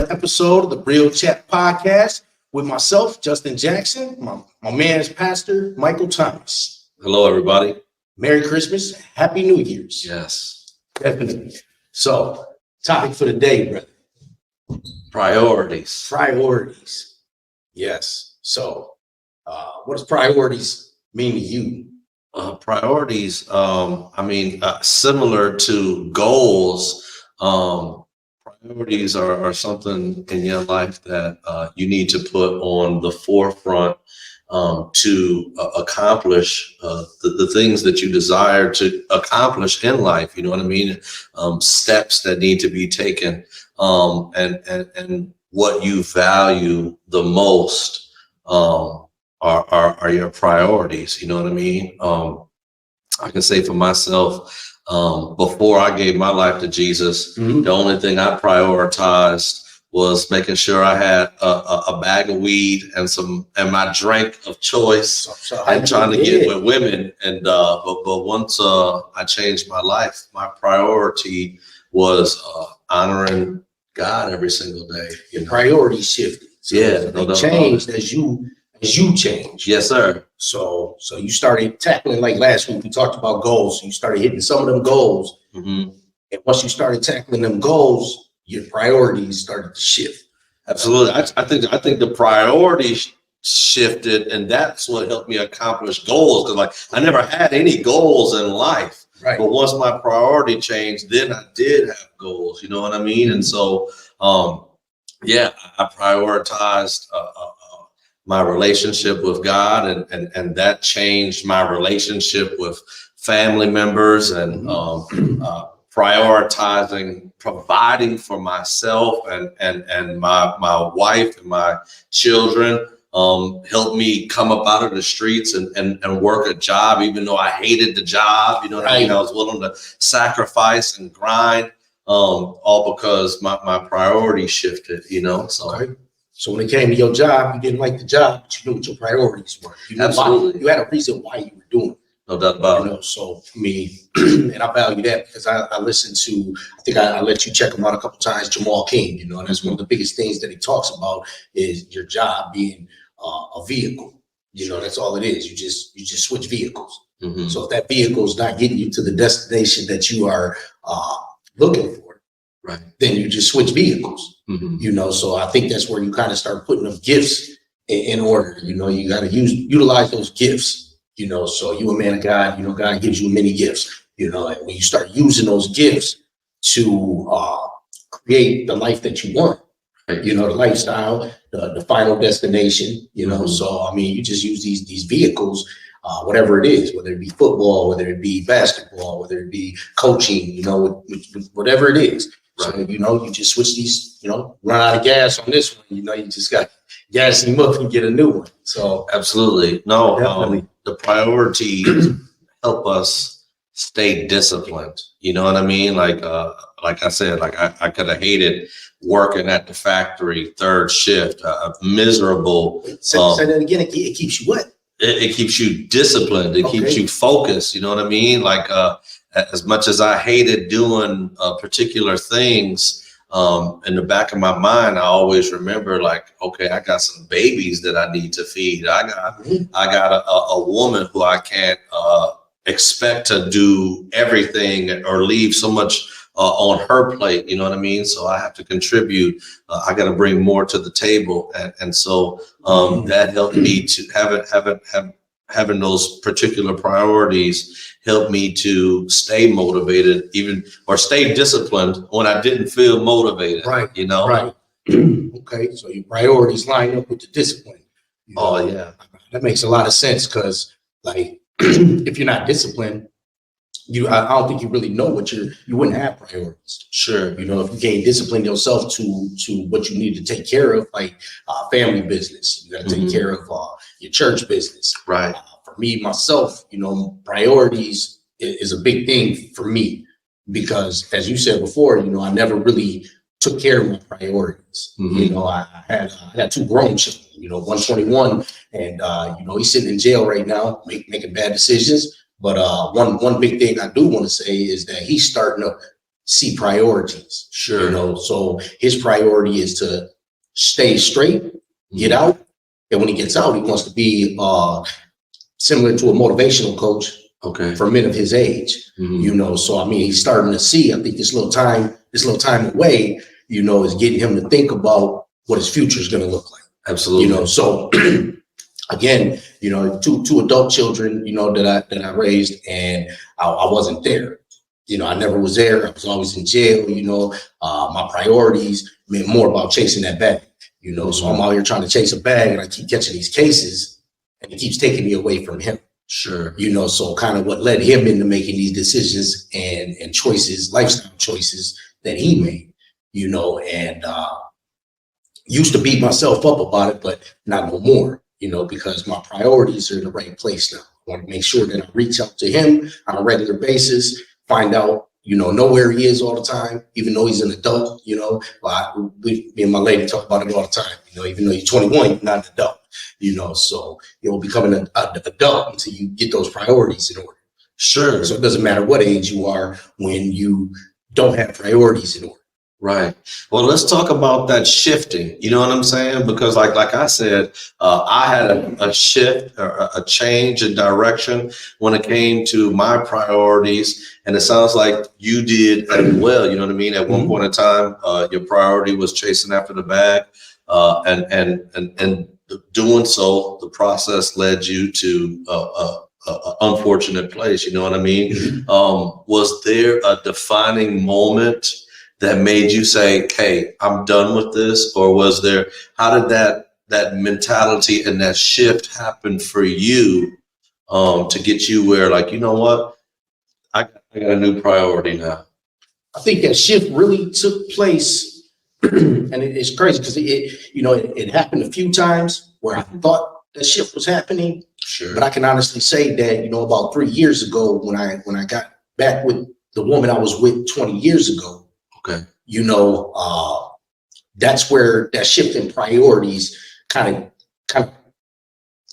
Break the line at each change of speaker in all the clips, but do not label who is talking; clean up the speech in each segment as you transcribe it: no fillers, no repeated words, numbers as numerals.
another episode of the Real Chat Podcast with myself, Justin Jackson, my man's pastor, Michael Thomas.
Hello, everybody.
Merry Christmas. Happy New Year's.
Yes.
Definitely. So, topic for the day, brother.
Priorities.
Priorities. Yes. So, what does priorities mean to you?
Priorities, similar to goals, priorities are something in your life that you need to put on the forefront to accomplish the things that you desire to accomplish in life. You know what I mean? Steps that need to be taken, and what you value the most are your priorities. You know what I mean? I can say for myself, before I gave my life to Jesus, the only thing I prioritized was making sure I had a bag of weed and my drink of choice, and trying to get with women. And but once I changed my life, my priority was honoring God every single day.
Your priorities shifted. So they changed as you changed.
Yes, sir.
So you started tackling, like last week we talked about goals. So you started hitting some of them goals, and once you started tackling them goals, your priorities started to shift.
Absolutely. I think the priorities shifted, and that's what helped me accomplish goals. Because like I never had any goals in life,
right?
But once my priority changed, then I did have goals. You know what I mean? And so, I prioritized my relationship with God, and that changed my relationship with family members, and prioritizing providing for myself and my wife and my children helped me come up out of the streets and work a job, even though I hated the job. You know what I mean? I was willing to sacrifice and grind, all because my priorities shifted, you know.
So when it came to your job, you didn't like the job, but you knew what your priorities were.
Absolutely.
You had a reason why you were doing it.
No doubt about it.
So for me, and I value that because I listened to, I think I let you check him out a couple times, Jamal King, and that's one of the biggest things that he talks about is your job being a vehicle. That's all it is. You just switch vehicles. So if that vehicle is not getting you to the destination that you are looking for,
right,
then you just switch vehicles. So I think that's where you kind of start putting them gifts in order. You got to utilize those gifts. So you a man of God, God gives you many gifts, and when you start using those gifts to create the life that you want, the lifestyle, the final destination, so, you just use these vehicles, whatever it is, whether it be football, whether it be basketball, whether it be coaching, whatever it is. So, you just switch these, run out of gas on this one, you just got gas him up and get a new one. So
absolutely. No, the priority help us stay disciplined. You know what I mean? Like I said, I could have hated working at the factory, third shift, miserable.
Say that again. It keeps you what?
It keeps you disciplined. It keeps you focused. You know what I mean? Like as much as I hated doing particular things, in the back of my mind, I always remember, like, okay, I got some babies that I need to feed. I got a woman who I can't expect to do everything or leave so much on her plate. You know what I mean? So I have to contribute. I got to bring more to the table, and so that helped me to having those particular priorities helped me to stay motivated, or stay disciplined when I didn't feel motivated.
Right.
Right.
Okay. So your priorities line up with the discipline.
Oh yeah.
That makes a lot of sense because, like, if you're not disciplined, I don't think you really know what you wouldn't have priorities.
Sure.
If you can't discipline yourself to what you need to take care of, like family business, you got to take care of your church business.
Right.
For me, myself, priorities is a big thing for me because, as you said before, I never really took care of my priorities. I had two grown children, 121, and he's sitting in jail right now, making bad decisions. But one big thing I do want to say is that he's starting to see priorities.
Sure.
You know, so his priority is to stay straight, get out. And when he gets out, he wants to be similar to a motivational coach
Okay.
for men of his age. You know, so I mean, he's starting to see, I think this little time away, you know, is getting him to think about what his future is going to look like.
Absolutely.
You know, so again, you know, two adult children, you know, that I raised, and I wasn't there. You know, I never was there. I was always in jail. You know, my priorities meant more about chasing that bag. You know, so I'm out here trying to chase a bag, and I keep catching these cases, and it keeps taking me away from him.
Sure.
You know, so kind of what led him into making these decisions and choices, lifestyle choices that he made. You know, and used to beat myself up about it, but not no more. You know, because my priorities are in the right place now. I want to make sure that I reach out to him on a regular basis, find out, you know where he is all the time, even though he's an adult. You know, me and my lady talk about it all the time. You know, even though you're 21, you're not an adult. You know, so you'll become an adult until you get those priorities in order.
Sure.
So it doesn't matter what age you are when you don't have priorities in order.
Right. Well, let's talk about that shifting. You know what I'm saying? Because like I said, I had a shift or a change in direction when it came to my priorities. And it sounds like you did as well. You know what I mean? At one point in time, your priority was chasing after the bag. And doing so, the process led you to a unfortunate place. You know what I mean? Was there a defining moment that made you say, hey, I'm done with this? Or was there, how did that mentality and that shift happen for you to get you where, like, you know what, I got a new priority now?
I think that shift really took place, and it's crazy because it happened a few times where I thought that shift was happening.
Sure.
But I can honestly say that, you know, about 3 years ago, when I got back with the woman I was with 20 years ago,
okay,
you know, that's where that shift in priorities kind of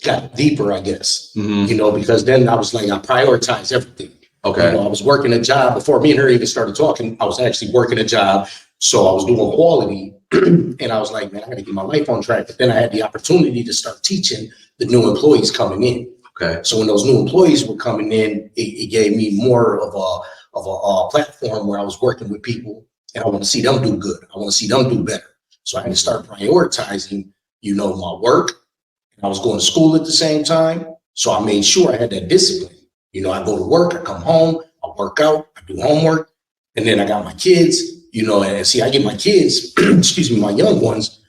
got deeper, I guess. You know, because then I was like, I prioritized everything.
Okay.
You know, I was working a job before me and her even started talking. I was actually working a job, so I was doing quality, and I was like, man, I got to get my life on track. But then I had the opportunity to start teaching the new employees coming in. Okay. So when those new employees were coming in, it gave me more of a platform where I was working with people, and I want to see them do good. I want to see them do better. So I had to start prioritizing, you know, my work. And I was going to school at the same time, so I made sure I had that discipline. You know, I go to work, I come home, I work out, I do homework, and then I got my kids, you know, and see, I get my kids, excuse me, my young ones,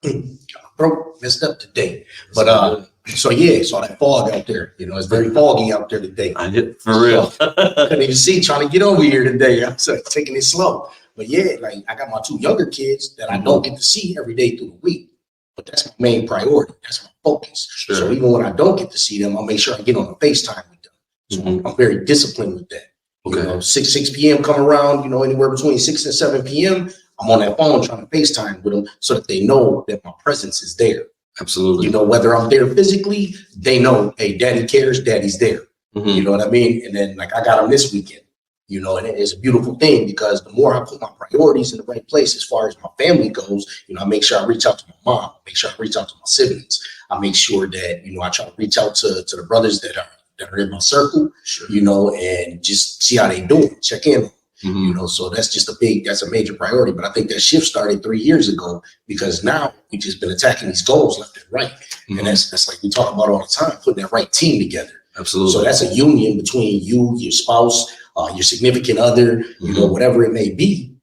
throat messed up today. But so yeah, so that fog out there, you know, it's very foggy out there today.
I hit for real.
Couldn't even see, trying to get over here today. I'm taking it slow. But yeah, like I got my two younger kids that I don't get to see every day through the week. But that's my main priority. That's my focus.
Sure.
So even when I don't get to see them, I'll make sure I get on a FaceTime with them. So I'm very disciplined with that. Okay. You know, 6 p.m. come around, you know, anywhere between 6 and 7 p.m., I'm on that phone trying to FaceTime with them so that they know that my presence is there.
Absolutely.
You know, whether I'm there physically, they know, hey, daddy cares, daddy's there. You know what I mean? And then like I got them this weekend, you know, and it's a beautiful thing because the more I put my priorities in the right place as far as my family goes, you know, I make sure I reach out to my mom, make sure I reach out to my siblings. I make sure that, you know, I try to reach out to the brothers that are in my circle, you know, and just see how they doing, check in. You know, so that's a major priority. But I think that shift started 3 years ago because now we've just been attacking these goals left and right. And that's like we talk about all the time, putting that right team together. Absolutely. So that's a union between you, your spouse, your significant other, you know, whatever it may be.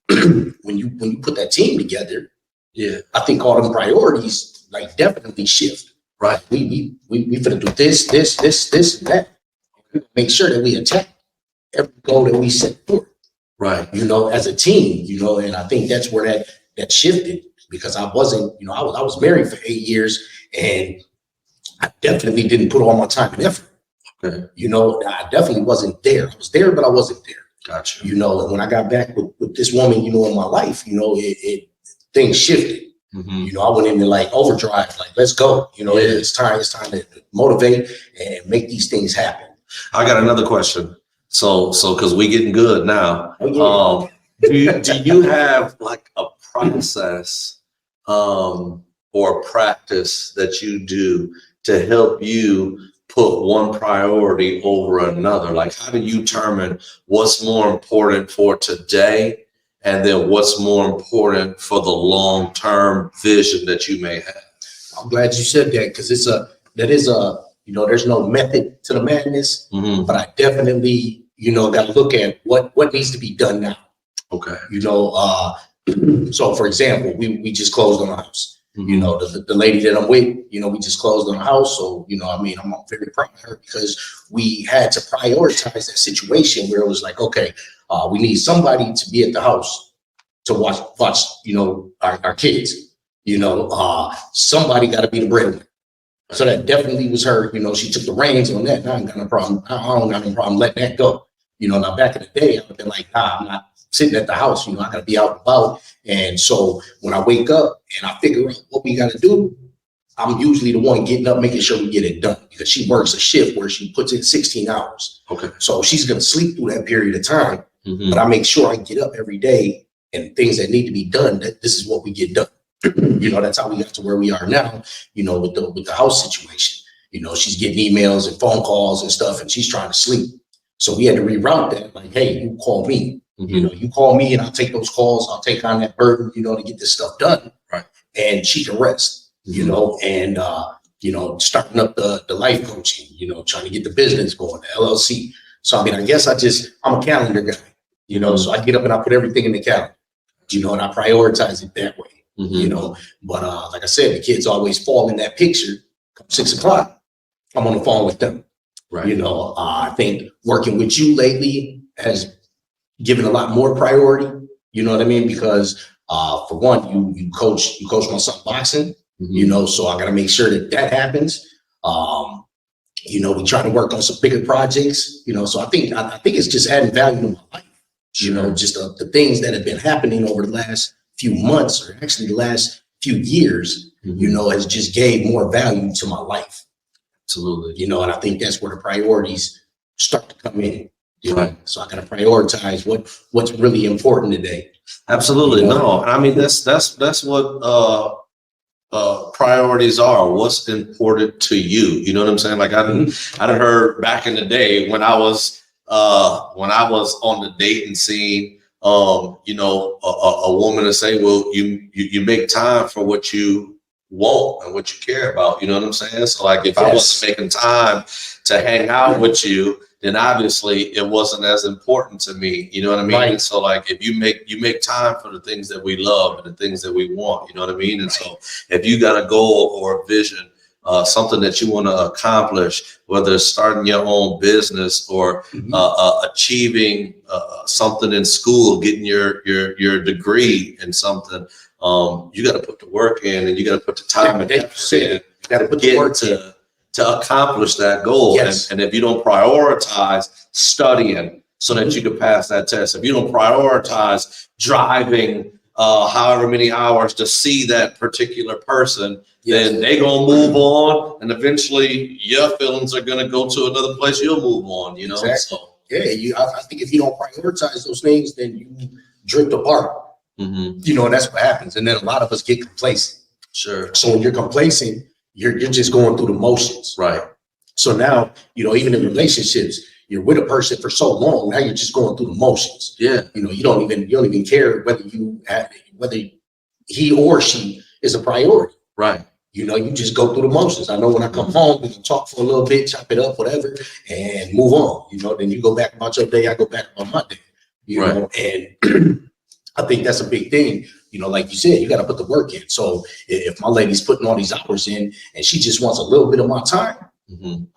when you put that team together, yeah, I think all them priorities like definitely shift. Right. We finna do this, and that. Make sure that we attack every goal that we set forth. Right. You know, as a team, you know, and I think that's where that shifted because I wasn't, you know, I was married for 8 years and I definitely didn't put all my time and effort. Okay. You know, I definitely wasn't there. I was there, but I wasn't there. Gotcha. You know, and when I got back with this woman, you know, in my life, you know, things shifted. You know, I went into like overdrive, like, let's go. You know, it's time to motivate and make these things happen.
I got another question. So because we getting good now.
Oh,
Do you have like a process or a practice that you do to help you put one priority over another? Like, how do you determine what's more important for today, and then what's more important for the long-term vision that you may have?
I'm glad you said that, because there's no method to the madness,
Mm-hmm.
but I definitely, got to look at what needs to be done now.
Okay.
So for example, we just closed on a house.
Mm-hmm.
The lady that I'm with, we just closed on a house. So, I'm very proud of her, because we had to prioritize that situation where it was like, okay, we need somebody to be at the house to watch, our kids, somebody got to be the breadwinner. So that definitely was her. She took the reins on that. I ain't got no problem. I don't got no problem letting that go. Now back in the day, I would have been like, nah, I'm not sitting at the house. I got to be out and about. And so when I wake up and I figure out what we got to do, I'm usually the one getting up, making sure we get it done, because she works a shift where she puts in 16 hours.
Okay.
So she's going to sleep through that period of time.
Mm-hmm.
But I make sure I get up every day, and things that need to be done, that this is what we get done. That's how we got to where we are now, with the house situation. She's getting emails and phone calls and stuff, and she's trying to sleep. So we had to reroute that. Like, hey, you call me.
Mm-hmm.
You call me and I'll take those calls. I'll take on that burden, to get this stuff done.
Right.
And she can rest, and, starting up the life coaching, trying to get the business going, the LLC. So, I guess I'm a calendar guy, so I get up and I put everything in the calendar, and I prioritize it that way,
Mm-hmm.
But like I said, the kids always fall in that picture. Come 6 o'clock, I'm on the phone with them.
Right.
I think working with you lately has given a lot more priority, because for one, you coach my son boxing,
Mm-hmm.
so I got to make sure that happens. We try to work on some bigger projects, so I think it's just adding value to my life.
Sure.
Just the things that have been happening over the last few months, or actually the last few years,
Mm-hmm.
has just gave more value to my life.
Absolutely.
And I think that's where the priorities start to come in.
Right.
So I got to prioritize what's really important today.
Absolutely. No, that's what priorities are. What's important to you? You know what I'm saying? Like I done heard back in the day when I was on the dating scene, a woman to say, well, you make time for what you want and what you care about. You know what I'm saying? So like if I wasn't making time to hang out with you, then obviously it wasn't as important to me. You know what I mean?
Right.
And so like if you make time for the things that we love and the things that we want, you know what I mean? And so if you got a goal or a vision, something that you want to accomplish, whether it's starting your own business or achieving something in school, getting your degree in something, you got to put the work in, and you got to put the time and effort in.
You got to put the work in
to accomplish that goal.
Yes.
And if you don't prioritize studying so that you can pass that test, if you don't prioritize driving however many hours to see that particular person, then they gonna move on, and eventually your feelings are gonna go to another place. You'll move on,
Exactly.
So
I think if you don't prioritize those things, then you drift apart. And that's what happens. And then a lot of us get complacent.
Sure.
So when you're complacent, you're just going through the motions.
Right.
So now, even in relationships, you're with a person for so long, now you're just going through the motions.
Yeah.
You don't even care whether he or she is a priority.
Right.
You just go through the motions. I know when I come home, we can talk for a little bit, chop it up, whatever, and move on. Then you go back about your day, I go back about my day. Know, and I think that's a big thing. Like you said, you got to put the work in. So if my lady's putting all these hours in and she just wants a little bit of my time,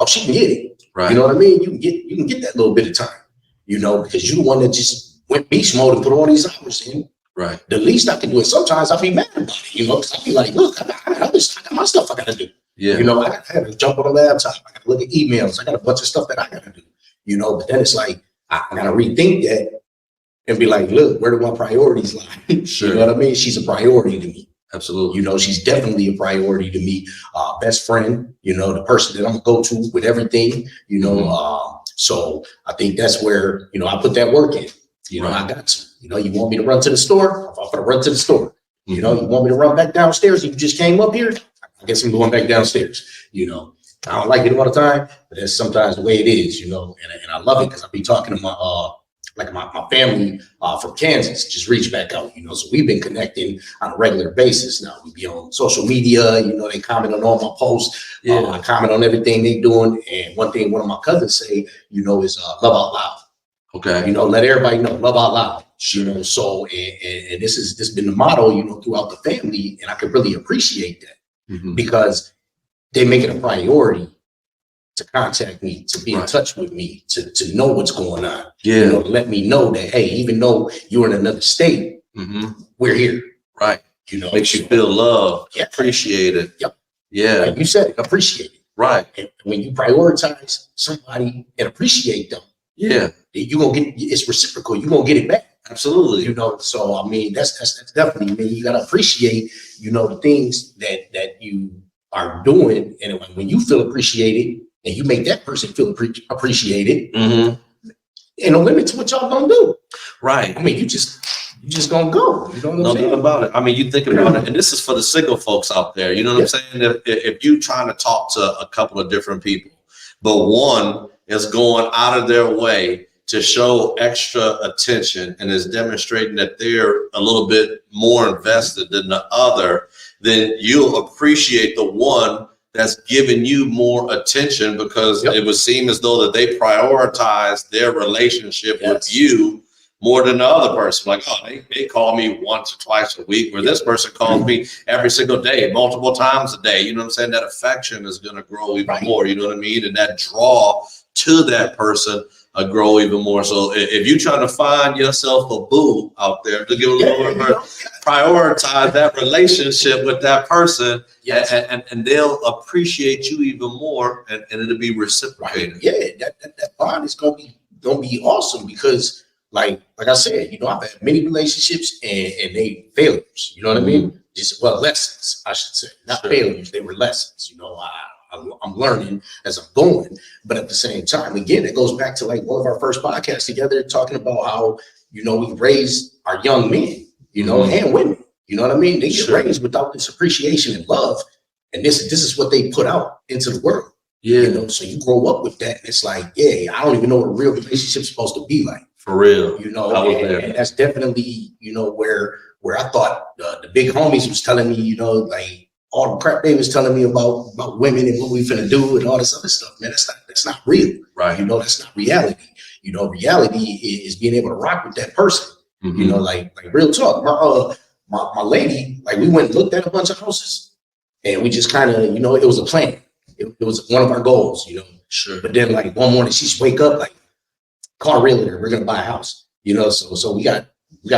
she can get it.
Right.
You know what I mean? You can get that little bit of time, because you're the one that just went beast mode and put all these hours in.
Right.
The least I can do it. Sometimes I'll be mad about it, because I'll be like, look, I got my stuff I got to do.
Yeah.
I got to jump on the laptop. I got to look at emails. I got a bunch of stuff that I got to do, but then it's like, I got to rethink that and be like, look, where do my priorities lie?
Sure.
You know what I mean? She's a priority to me.
Absolutely.
She's definitely a priority to me. Best friend, the person that I'm going to go to with everything, So I think that's where, you know, I put that work in. You know, I got to. You know, you want me to run to the store? I'm going to run to the store. You know, you want me to run back downstairs? You just came up here? I guess I'm going back downstairs. You know, I don't like it all the time, but that's sometimes the way it is, you know, and I love it because I'll be talking to my family from Kansas, just reach back out, you know, so we've been connecting on a regular basis now. We be on social media, you know, they comment on all my posts. I comment on everything they doing. And one thing one of my cousins say, you know, is love out loud.
Okay.
You know, let everybody know, love out loud. You know, so and this has been the motto, you know, throughout the family, and I could really appreciate that because they make it a priority to contact me, to be in touch with me, to know what's going on. You know, to let me know that, hey, even though you're in another state, we're here.
Right.
You know,
makes you feel loved, appreciated.
Yep.
Yeah.
Like you said, appreciate it.
Right.
And when you prioritize somebody and appreciate them, you're gonna get, it's reciprocal. You're gonna get it back.
Absolutely.
You know, so I mean, that's definitely, I mean, you gotta appreciate, you know, the things that you are doing, and when you feel appreciated and you make that person feel appreciated, ain't no limit to what y'all gonna do. Right. I mean, you just gonna go. You know what I'm saying?
Nothing about it. I mean, you think about it, and this is for the single folks out there. You know what I'm saying? If you trying to talk to a couple of different people, but one is going out of their way to show extra attention and is demonstrating that they're a little bit more invested than the other, then you'll appreciate the one that's giving you more attention because it would seem as though that they prioritize their relationship with you more than the other person. Like, oh, they call me once or twice a week, where this person calls me every single day, multiple times a day. You know what I'm saying? That affection is going to grow even more. You know what I mean? And that draw to that person grow even more. So if you're trying to find yourself a boo out there, to give a little bit, prioritize that relationship with that person, and they'll appreciate you even more, and it'll be reciprocated.
That bond is gonna be awesome because, like I said, you know, I've had many relationships and they failures. You know what I mean? Just lessons, I should say, not failures. They were lessons. You know, I'm learning as I'm going, but at the same time, again, it goes back to like one of our first podcasts together, talking about how, you know, we raise our young men, you know, and women, you know what I mean? They get raised without this appreciation and love. And this is what they put out into the world. You know, so you grow up with that. And it's like, I don't even know what a real relationship's supposed to be like.
For real.
You know, and that's definitely, you know, where I thought the big homies was telling me, you know, like, all the crap they was telling me about women and what we finna do and all this other stuff, man, that's not real. Right. You know, that's not reality. You know, reality is being able to rock with that person. You know, like real talk. My lady, like we went and looked at a bunch of houses and we just kind of, you know, it was a plan. It was one of our goals, you know. Sure. But then like one morning she wake up like, call a realtor, we're gonna buy a house. You know, so we got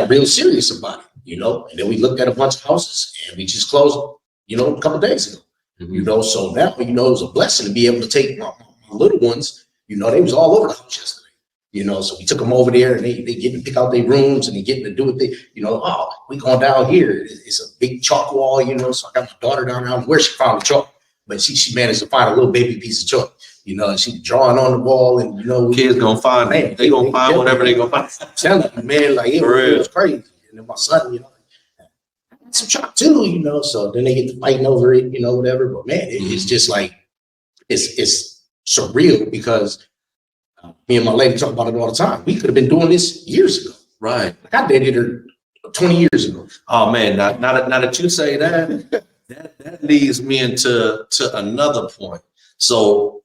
real serious about it, you know. And then we looked at a bunch of houses and we just closed, you know, a couple days ago, you know, so now, you know, it was a blessing to be able to take my little ones, you know, they was all over the house yesterday, you know, so we took them over there and they get to pick out their rooms and they get to do what they, you know, oh, we going down here. It's a big chalk wall, you know, so I got my daughter down there, I don't know where she found the chalk, but she managed to find a little baby piece of chalk, you know, and she's drawing on the wall and, you know.
Kids gonna find, man, they gonna find whatever they gonna find.
I'm telling you, man, like it was crazy. And then my son, you know, some chalk too, you know, so then they get to fighting over it, you know, whatever. But man, it's just like it's surreal because me and my lady talk about it all the time. We could have been doing this years ago. Right. Like I dated her 20 years ago.
Oh man, now that you say that, that leads me into another point. So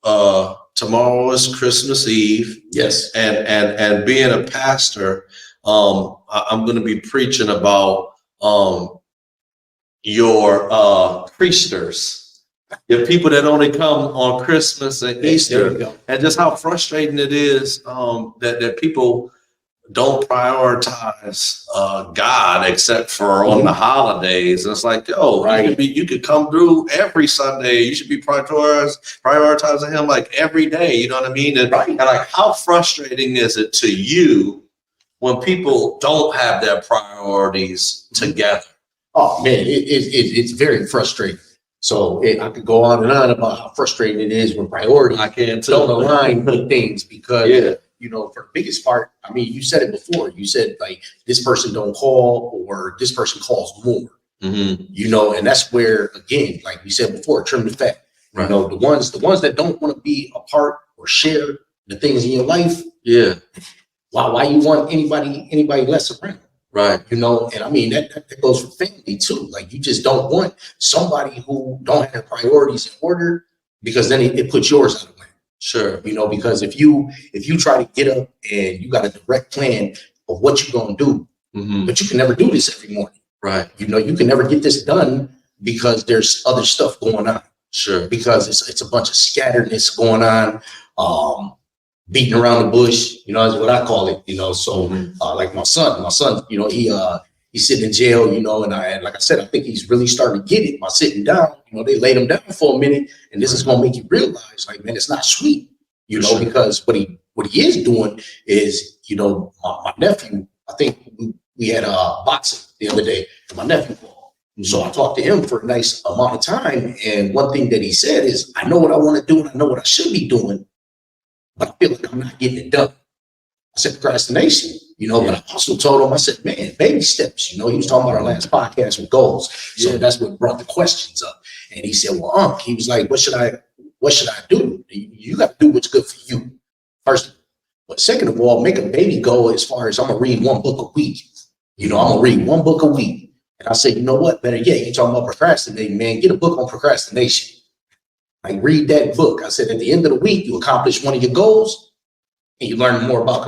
tomorrow is Christmas Eve.
Yes.
And being a pastor, I'm going to be preaching about your priesters, your people that only come on Christmas and Easter, and just how frustrating it is that people don't prioritize God except for on the holidays. And it's like, yo, you could come through every Sunday. You should be prioritizing him like every day. You know what I mean? And like, how frustrating is it to you when people don't have their priorities together?
Oh man, it's very frustrating. So I could go on and on about how frustrating it is when priorities
I can too.
don't align with things because,
Yeah.
you know, for the biggest part, I mean, you said it before. You said like this person don't call or this person calls more.
Mm-hmm.
You know, and that's where again, like we said before, trim the fat.
Right.
You know, the ones that don't want to be a part or share the things in your life.
Yeah.
Why you want anybody less around?
Right.
You know, and I mean that goes for family too. Like you just don't want somebody who don't have priorities in order because then it puts yours out of whack.
Sure.
You know, because if you try to get up and you got a direct plan of what you're gonna do,
Mm-hmm.
but you can never do this every morning.
Right.
You know, you can never get this done because there's other stuff going on.
Sure.
Because it's a bunch of scatteredness going on, beating around the bush, you know, is what I call it, you know. So like my son, you know, he's sitting in jail, you know, and like I said, I think he's really starting to get it by sitting down. You know, they laid him down for a minute, and this is gonna make you realize, like, man, it's not sweet, you know, because what he is doing is, you know, my nephew, I think we had boxing the other day, and my nephew called. So I talked to him for a nice amount of time, and one thing that he said is, I know what I want to do and I know what I should be doing, but I feel like I'm not getting it done. I said procrastination, you know, but I also told him, I said, man, baby steps, you know, he was talking about our last podcast with goals. So that's what brought the questions up. And he said, well, he was like, what should I do? You got to do what's good for you. First of all. But second of all, make a baby goal as far as I'm going to read one book a week. You know, I'm going to read one book a week. And I said, you know what? Better yet, you're talking about procrastinating, man. Get a book on procrastination. Like, read that book. I said, at the end of the week, you accomplish one of your goals and you learn more about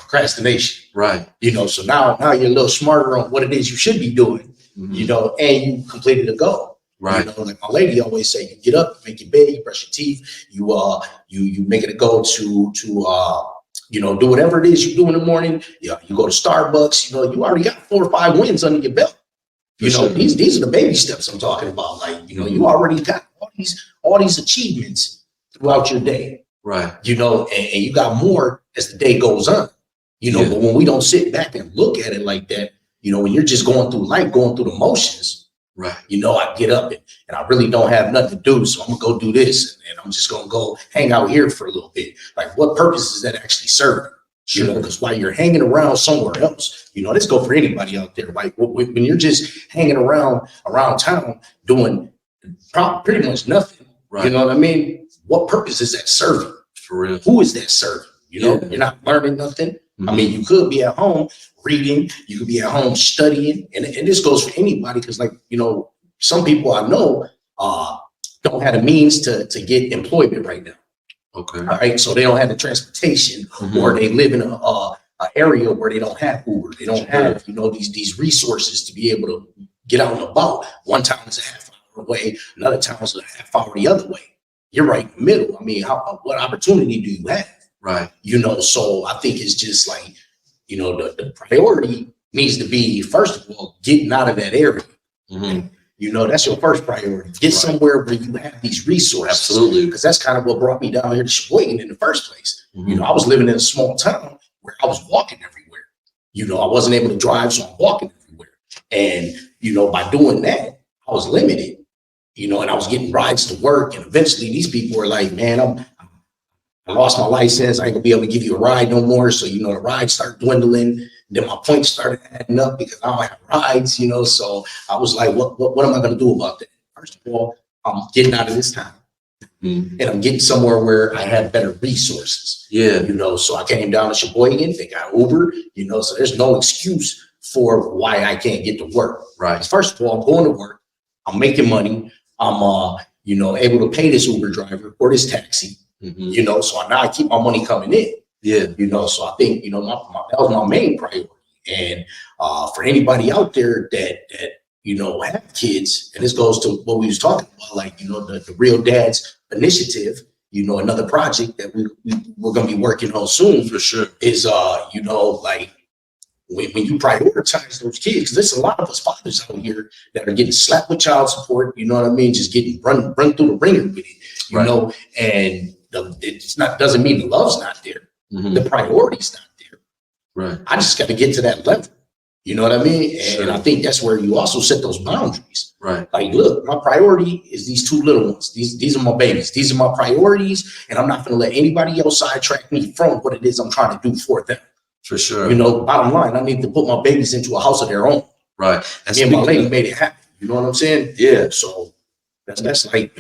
procrastination.
Right.
You know, so now you're a little smarter on what it is you should be doing, you know, and you completed a goal.
Right.
You know, like my lady always say, you get up, you make your bed, you brush your teeth, you make it a goal to you know, do whatever it is you do in the morning. You go to Starbucks, you know, you already got 4 or 5 wins under your belt. You know, these are the baby steps I'm talking about. Like, you know, you already got all these achievements throughout your day.
Right.
You know, and you got more as the day goes on. You know, but when we don't sit back and look at it like that, you know, when you're just going through life, going through the motions,
right.
You know, I get up and I really don't have nothing to do. So I'm gonna go do this and I'm just gonna go hang out here for a little bit. Like, what purpose is that actually serving? You know, because while you're hanging around somewhere else, you know, let's go for anybody out there. Like when you're just hanging around town doing pretty much nothing, right. You know what I mean? What purpose is that serving?
For real.
Who is that serving? You know, you're not learning nothing. I mean, you could be at home reading, you could be at home studying, and this goes for anybody because, like, you know, some people I know don't have the means to get employment right now.
Okay.
All right. So they don't have the transportation, or they live in a area where they don't have Uber. They don't have, you know, these resources to be able to get out and about. One town is a half hour away, another town is a half hour the other way. You're right in the middle. I mean, what opportunity do you have?
Right.
You know, so I think it's just like, you know, the priority needs to be, first of all, getting out of that area. You know, that's your first priority. Get somewhere where you have these resources.
Absolutely.
Because that's kind of what brought me down here to Sheboygan in the first place. You know, I was living in a small town where I was walking everywhere. You know, I wasn't able to drive, so I'm walking everywhere. And, you know, by doing that, I was limited, you know, and I was getting rides to work. And eventually these people were like, man, I lost my license. I ain't gonna be able to give you a ride no more. So, you know, the rides started dwindling. Then my points started adding up because I don't have rides, you know. So I was like, what am I gonna do about that? First of all, I'm getting out of this town. And I'm getting somewhere where I have better resources. Yeah. You know, so I came down to Sheboygan, they got Uber, you know, so there's no excuse for why I can't get to work. Right. First of all, I'm going to work, I'm making money, I'm you know, able to pay this Uber driver or this taxi. You know, so now I keep my money coming in. Yeah. You know, so I think, you know, that was my main priority. And for anybody out there that you know, have kids, and this goes to what we was talking about, like, you know, the Real Dads Initiative, you know, another project that we're going to be working on soon for sure is, you know, like when you prioritize those kids, there's a lot of us fathers out here that are getting slapped with child support, you know what I mean? Just getting run through the ringer with it, you know, and doesn't mean the love's not there. The priority's not there. Right. I just got to get to that level. You know what I mean? And
Sure.
I think that's where you also set those boundaries.
Right.
Like, look, my priority is these two little ones. These are my babies. These are my priorities, and I'm not going to let anybody else sidetrack me from what it is I'm trying to do for them.
For sure.
You know, bottom line, I need to put my babies into a house of their own.
Right. And
Me and my
speaking
lady
of-
made it happen. You know what I'm saying?
yeah.
So that's like,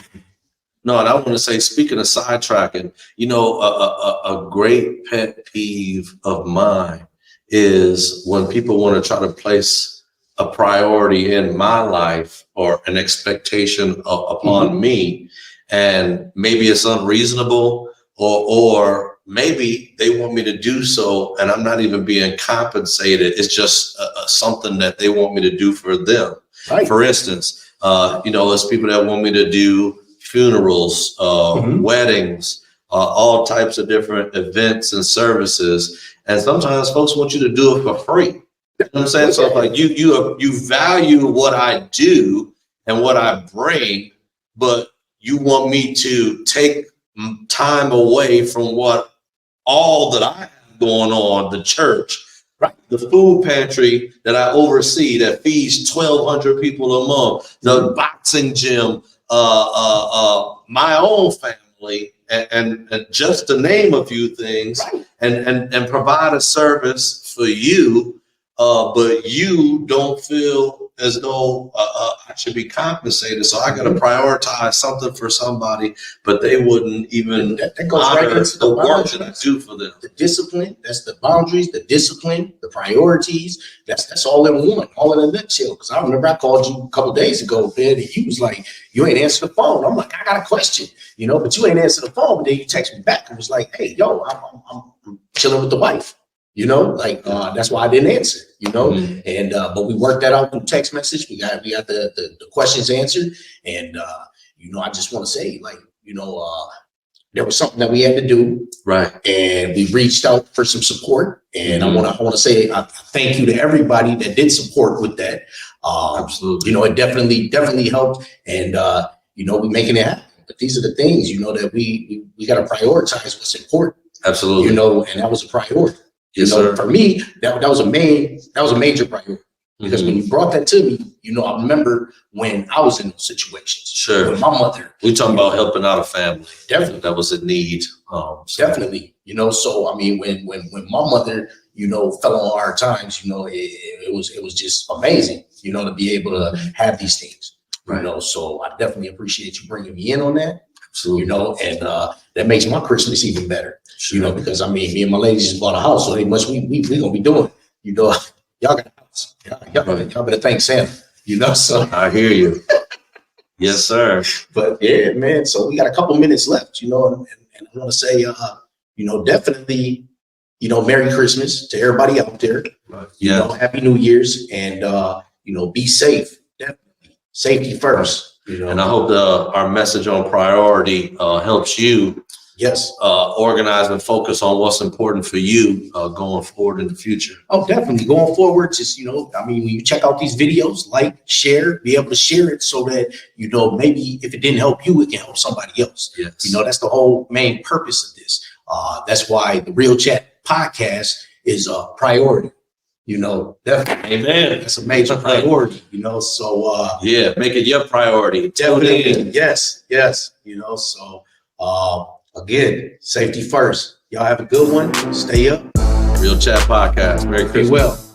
No, and I want to say, speaking of sidetracking, you know, a great pet peeve of mine is when people want to try to place a priority in my life or an expectation upon me, and maybe it's unreasonable, or maybe they want me to do so and I'm not even being compensated. It's just something that they want me to do for them.
right.
For instance, you know, there's people that want me to do funerals, weddings, all types of different events and services. And sometimes folks want you to do it for free. You know what I'm saying? So like you value what I do and what I bring, but you want me to take time away from what all that I have going on, the church,
Right.
the food pantry that I oversee that feeds 1,200 people a month, the boxing gym, my own family, and just to name a few things,
Right.
and provide a service for you, but you don't feel as though I should be compensated. So I got to prioritize something for somebody, but they wouldn't even
That goes right
honor
into
the work
boundaries.
that I do for them.
The discipline, that's the boundaries, the discipline, the priorities. That's all in one, all in a nutshell. Because I remember I called you a couple of days ago, man, and you was like, you ain't answer the phone. I'm like, I got a question, you know, but you ain't answer the phone. But then you text me back and was like, hey, yo, I'm chilling with the wife. You know, like that's why I didn't answer. You know, and but we worked that out through text message. We got the questions answered, and you know, I just want to say, like, you know, there was something that we had to do,
Right.
and we reached out for some support. And I want to say thank you to everybody that did support with that.
Absolutely.
You know, it definitely helped, and you know, we making it happen. But these are the things, you know, that we got to prioritize what's important.
Absolutely.
You know, and that was a priority.
Yes,
You know,
sir.
for me, that was a major priority, because when you brought that to me, you know, I remember when I was in those situations.
Sure.
With my mother.
We talking about helping out a family.
Definitely.
That was in need. So-
Definitely, you know. So I mean, when my mother, you know, fell on hard times, you know, it was just amazing, you know, to be able to have these things, you
Right.
know. So I definitely appreciate you bringing me in on that,
Absolutely.
you know, and that makes my Christmas even better,
Sure.
you know, because I mean, me and my lady just bought a house, so ain't much we gonna be doing, you know. Y'all got a house, y'all better thank Santa, you know. So,
I hear you. Yes, sir.
but yeah, man. So we got a couple minutes left, you know, and I want to say, you know, definitely, you know, Merry Christmas to everybody out there. You know, Happy New Year's, and you know, be safe. Definitely, safety first. You know,
And I hope our message on priority helps you
yes.
organize and focus on what's important for you going forward in the future.
Oh, definitely. Going forward, just, you know, I mean, when you check out these videos, like, share, be able to share it so that, you know, maybe if it didn't help you, it can help somebody else.
Yes.
You know, that's the whole main purpose of this. That's why the Real Chat podcast is a priority. You know, definitely.
Amen.
That's a major priority, you know, so
Yeah, make it your priority.
definitely. Yes. You know, so again, safety first. Y'all have a good one. Stay up.
Real Chat Podcast. Merry
Be
Christmas.
well.